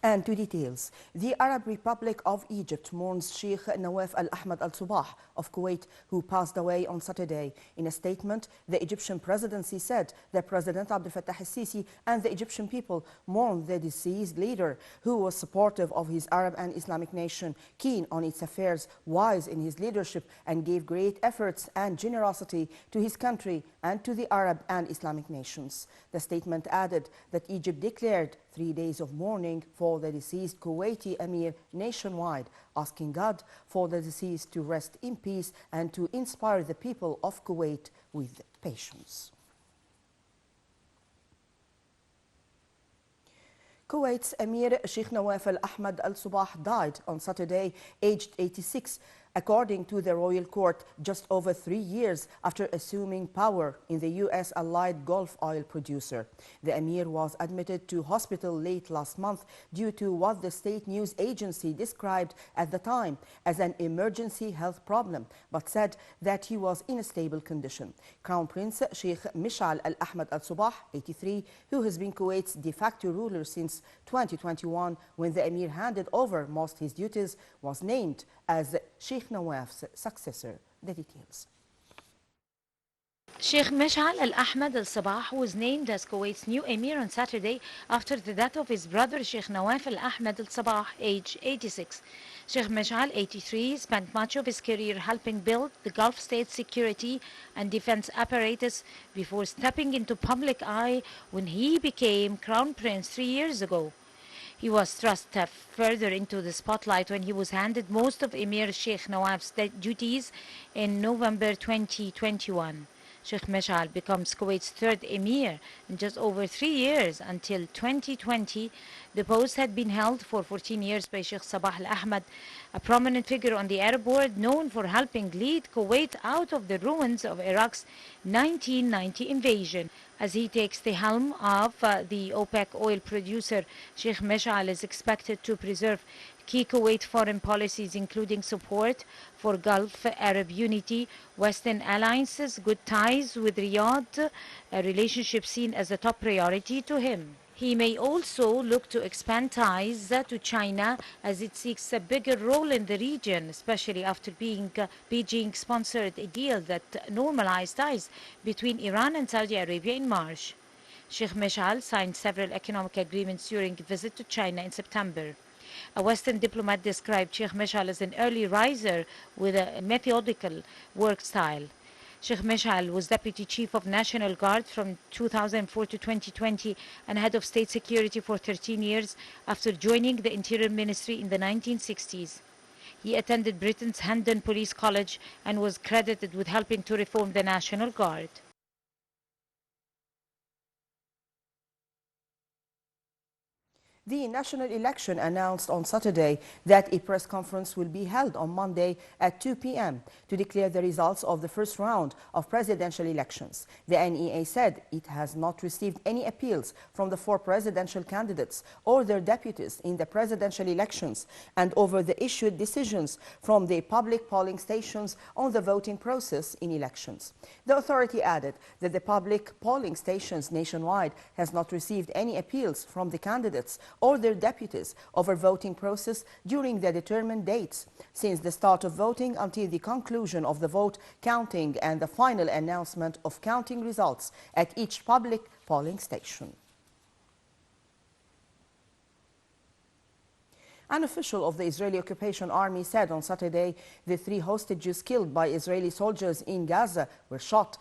And to details, the Arab Republic of Egypt mourns Sheikh Nawaf Al-Ahmad Al-Sabah of Kuwait, who passed away on Saturday. In a statement, the Egyptian presidency said that President Abdel Fattah al-Sisi and the Egyptian people mourn the deceased leader, who was supportive of his Arab and Islamic nation, keen on its affairs, wise in his leadership, and gave great efforts and generosity to his country and to the Arab and Islamic nations. The statement added that Egypt declared 3 days of mourning for the deceased Kuwaiti Emir nationwide, asking God for the deceased to rest in peace and to inspire the people of Kuwait with patience. Kuwait's Emir Sheikh Nawaf Al-Ahmad Al-Sabah died on Saturday, aged 86, according to the royal court, just over 3 years after assuming power in the U.S. allied Gulf oil producer. The Emir was admitted to hospital late last month due to what the state news agency described at the time as an emergency health problem, but said that he was in a stable condition. Crown Prince Sheikh Mishal Al-Ahmad Al-Sabah, 83, who has been Kuwait's de facto ruler since 2021, when the Emir handed over most his duties, was named as Sheikh Nawaf's successor. The details. Sheikh Mishal Al-Ahmad Al-Sabah was named as Kuwait's new emir on Saturday after the death of his brother Sheikh Nawaf Al-Ahmad Al-Sabah, age 86. Sheikh Mishal, 83, spent much of his career helping build the Gulf state's security and defense apparatus before stepping into public eye when he became Crown Prince 3 years ago. He was thrust further into the spotlight when he was handed most of Emir Sheikh Nawaf's duties in November 2021. Sheikh Mishal becomes Kuwait's third emir in just over 3 years. Until 2020, the post had been held for 14 years by Sheikh Sabah Al-Ahmad, a prominent figure on the Arab world known for helping lead Kuwait out of the ruins of Iraq's 1990 invasion. As he takes the helm of the OPEC oil producer, Sheikh Mishal is expected to preserve key Kuwait foreign policies, including support for Gulf Arab unity, Western alliances, good ties with Riyadh, a relationship seen as a top priority to him. He may also look to expand ties to China as it seeks a bigger role in the region, especially after Beijing sponsored a deal that normalized ties between Iran and Saudi Arabia in March. Sheikh Mishal signed several economic agreements during a visit to China in September. A Western diplomat described Sheikh Mishal as an early riser with a methodical work style. Sheikh Mishal was Deputy Chief of National Guard from 2004 to 2020 and Head of State Security for 13 years after joining the Interior Ministry in the 1960s. He attended Britain's Hendon Police College and was credited with helping to reform the National Guard. The national election announced on Saturday that a press conference will be held on Monday at 2 p.m. to declare the results of the first round of presidential elections. The NEA said it has not received any appeals from the 4 presidential candidates or their deputies in the presidential elections and over the issued decisions from the public polling stations on the voting process in elections. The authority added that the public polling stations nationwide has not received any appeals from the candidates or their deputies over voting process during the determined dates, since the start of voting until the conclusion of the vote counting and the final announcement of counting results at each public polling station. An official of the Israeli occupation army said on Saturday the 3 hostages killed by Israeli soldiers in Gaza were shot.